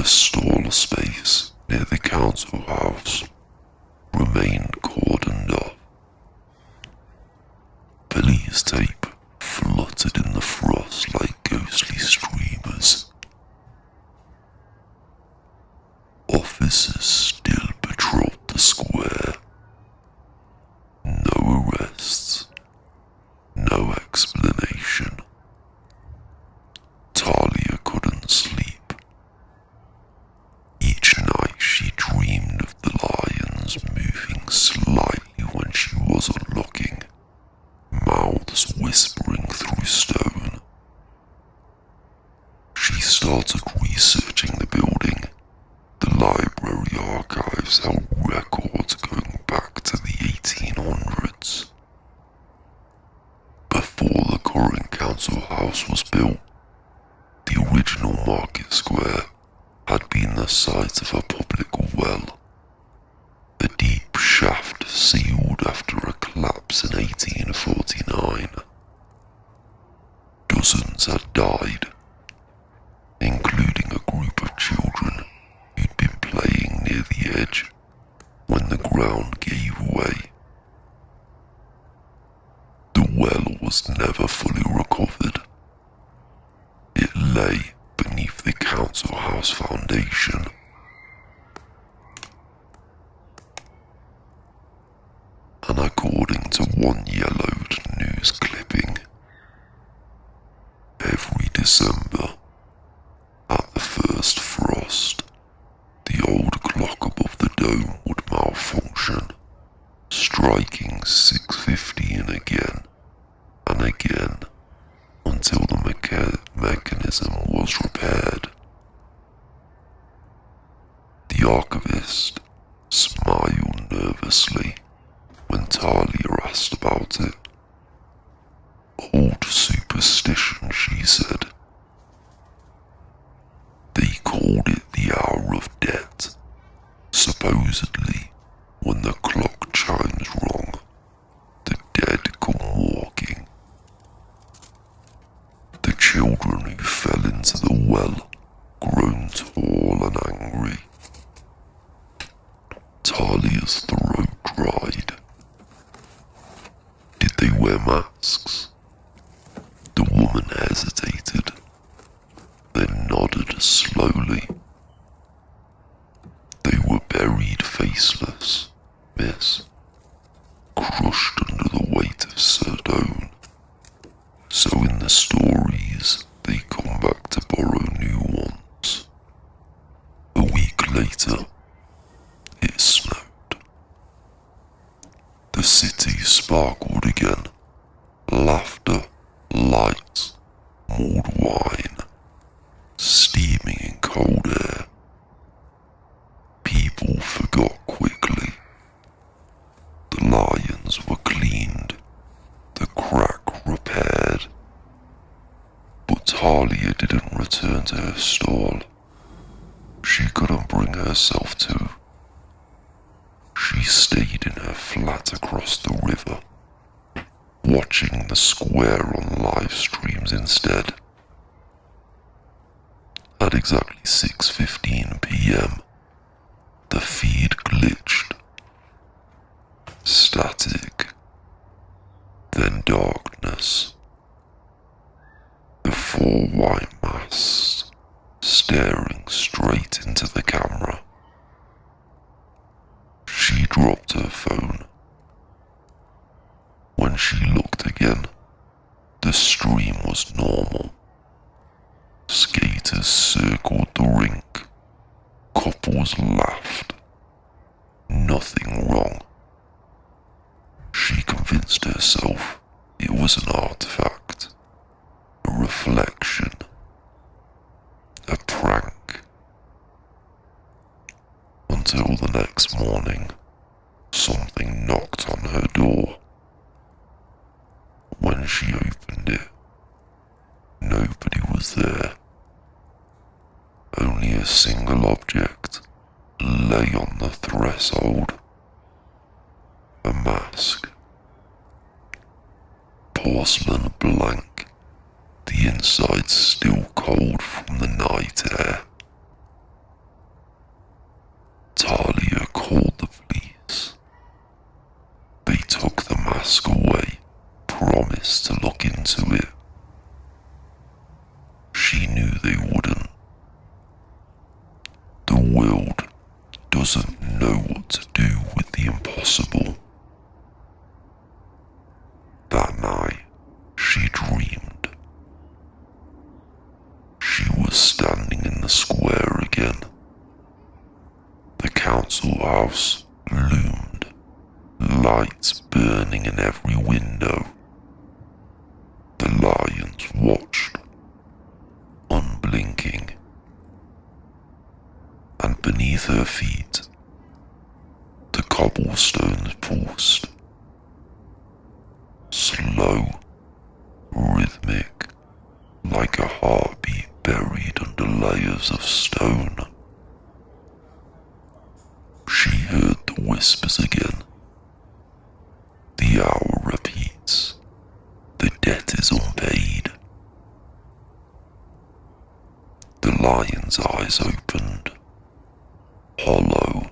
stall space near the council house remained cordoned off. Police tape fluttered in the frost like ghostly streamers. Officers still patrolled the square. No arrests, no explanation. Talia couldn't sleep. Each night she dreamed of the lions moving slightly when she wasn't looking, mouths whispering through stone. She started researching the building. The library archives held records going back to the 1800s. Before the current council house was built, the original market square had been the site of a public well, a deep shaft sealed after a collapse in 1849. Dozens had died, including a group of children who'd been playing near the edge when the ground gave way. The well was never fully recovered. It lay beneath the council house foundation. And according to one yellowed news clipping, every December, at the first frost, the old clock above the dome would malfunction, striking 6:15 again and again until the mechanism was repaired. The archivist smiled nervously when Talia asked about it. Old superstition, she said. They called it the hour of death. Supposedly, when the clock chimes wrong, the dead come walking. The children who fell into the well, grown tall and angry. Talia's throat dried. Did they wear masks? The woman hesitated, then nodded slowly. They were buried faceless, miss, crushed under the weight of stone. So in the stories, they come back to borrow new ones. A week later, it snowed. The city sparkled again. Laughter, lights, mulled wine, steaming in cold air. People forgot quickly. The lions were cleaned, the crack repaired. But Talia didn't return to her stall. She couldn't bring herself to. She stayed in her flat across the river, watching the square on live streams instead. At exactly 6:15 p.m, the feed glitched. Static, then darkness. The four white masks staring straight into the camera. She dropped her phone. When she looked again, the stream was normal. Skaters circled the rink. Couples laughed. Nothing wrong. She convinced herself it was an artifact, a reflection, a prank. Until the next morning, something knocked on her door. When she opened it, nobody was there. Only a single object lay on the threshold. A mask. Porcelain blank, the inside still cold from the night air. look into it. She knew they wouldn't. The world doesn't know what to do with the impossible. That night, she dreamed. She was standing in the square again. The council house loomed, lights burning in every window. The lions watched, unblinking, and beneath her feet, the cobblestones pulsed. Slow, rhythmic, like a heartbeat buried under layers of stone. She heard the whispers again. The hour repeats. The debt is unpaid. The lion's eyes opened, hollow,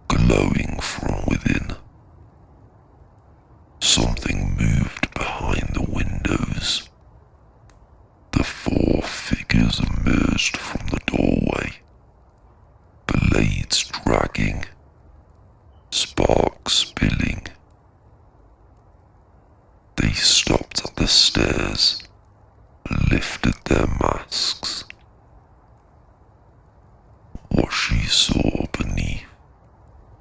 glowing from within. Something moved behind the windows. The four figures emerged from the doorway, blades dragging, sparks spilling. They stopped at the stairs, lifted their masks. What she saw beneath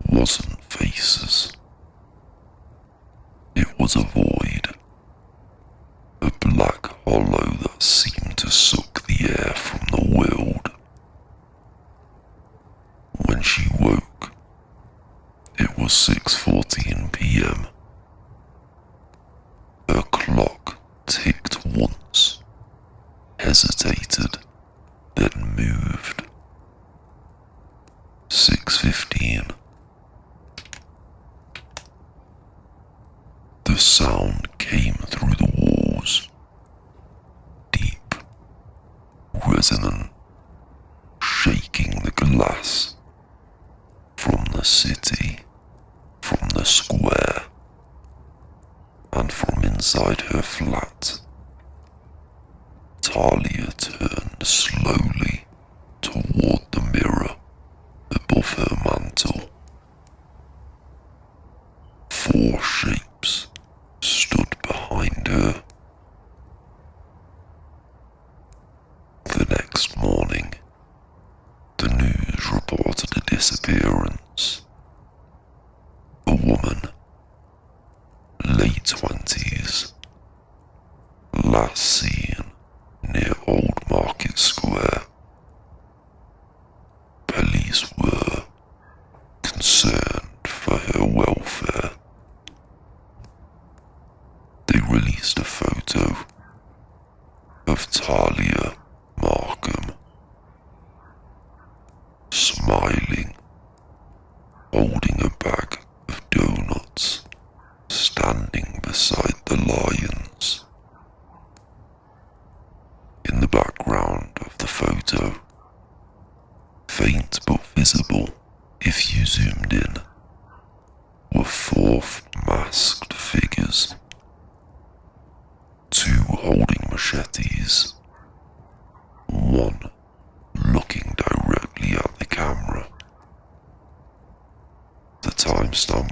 wasn't faces. It was a void, a black hollow that seemed to suck the air from the world. When she woke, it was 6:14 p.m. Her clock ticked once, hesitated, then moved. 6:15. The sound came through the walls, deep, resonant, shaking the glass. From the city, from the square, and from inside her flat. Talia turned slowly toward the mirror above her mantle. Four shapes stood behind her. The next morning, the news reported a disappearance. A woman, late 20s, last seen near Old Market Square. Police were concerned for her welfare. They released a photo of Talia Markham, smiling, holding a bag of donuts, standing beside the lions. In the background of the photo, faint but visible if you zoomed in, were four masked figures, two holding machetes, one looking directly at the camera. The timestamp,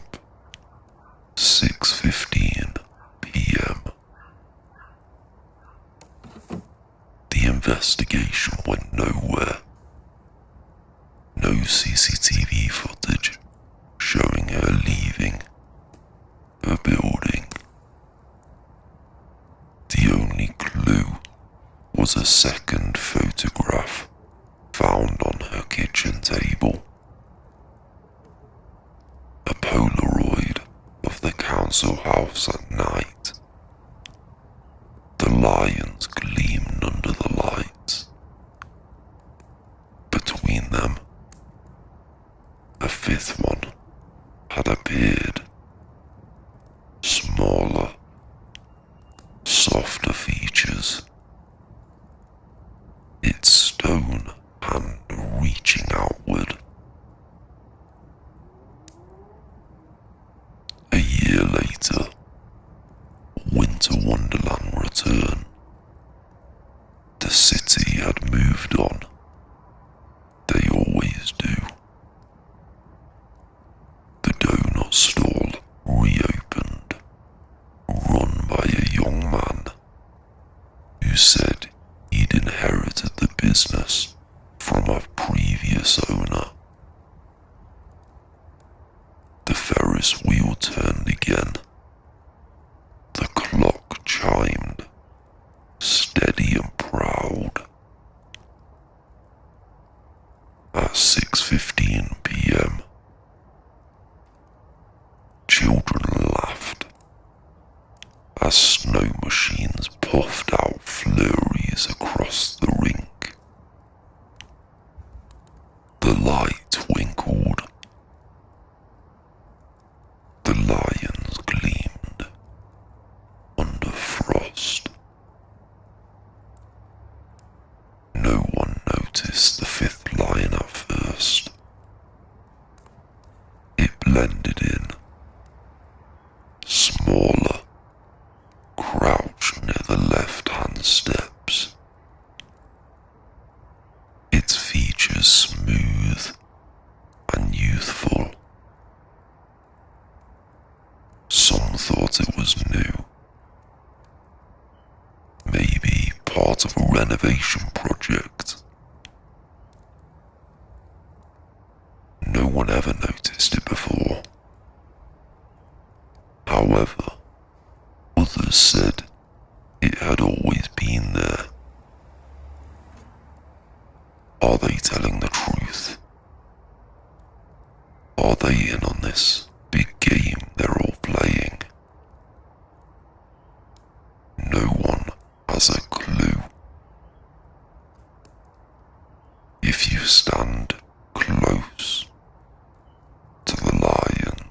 6:15 p.m. The investigation went nowhere. No CCTV footage showing her leaving her building. The only clue was a second photograph found on her kitchen table. A Polaroid of the council house at night. The lions gleamed under the lights. Between them, a fifth one had appeared. Smaller, softer features. Its stone hand reaching outward. A year later, winter previous owner. The Ferris wheel turned again. The clock chimed, steady and proud. At 6:15 p.m., children laughed as snow machines puffed out flurries across the rink. The light twinkled. The lions gleamed under frost. No one noticed the fifth lion at first. It blended in, smaller, crouched near the left-hand steps. Its features smooth and youthful. Some thought it was new. Maybe part of a renovation project. No one ever noticed it before. However, others said it had always been there. Are they telling the truth? Are they in on this big game they're all playing? No one has a clue. If you stand close to the lion,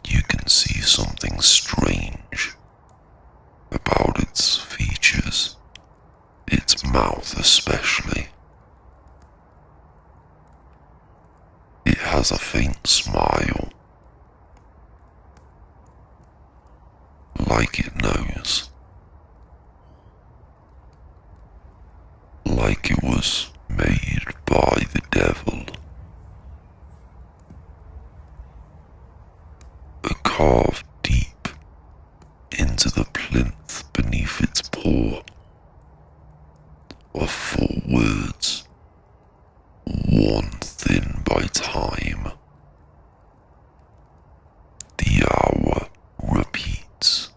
you can see something strange about its features, its mouth especially. It has a faint smile, like it knows, like it was made by the devil. Carved deep into the plinth beneath its paw are 4 words, worn thin by time. The hour repeats.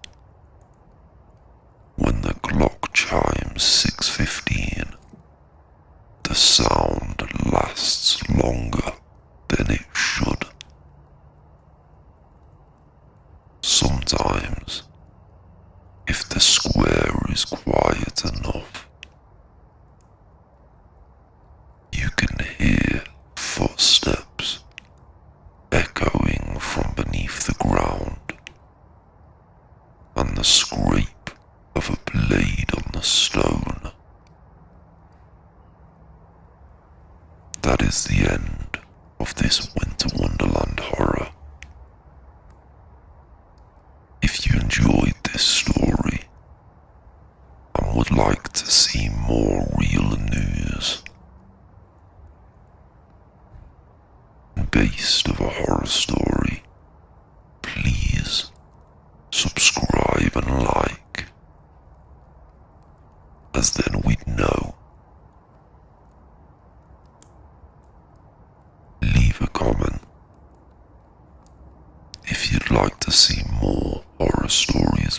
When the clock chimes 6:15, the sound lasts longer than it should. Sometimes, if the square is quiet enough, you can hear footsteps echoing from beneath the ground, and the scrape of a blade on the stone. That is the end of this Winter Wonderland horror. If you enjoyed this story and would like to see more real news based of a horror story, please subscribe and like, as then we'd know. Leave a comment if you'd like to see more horror stories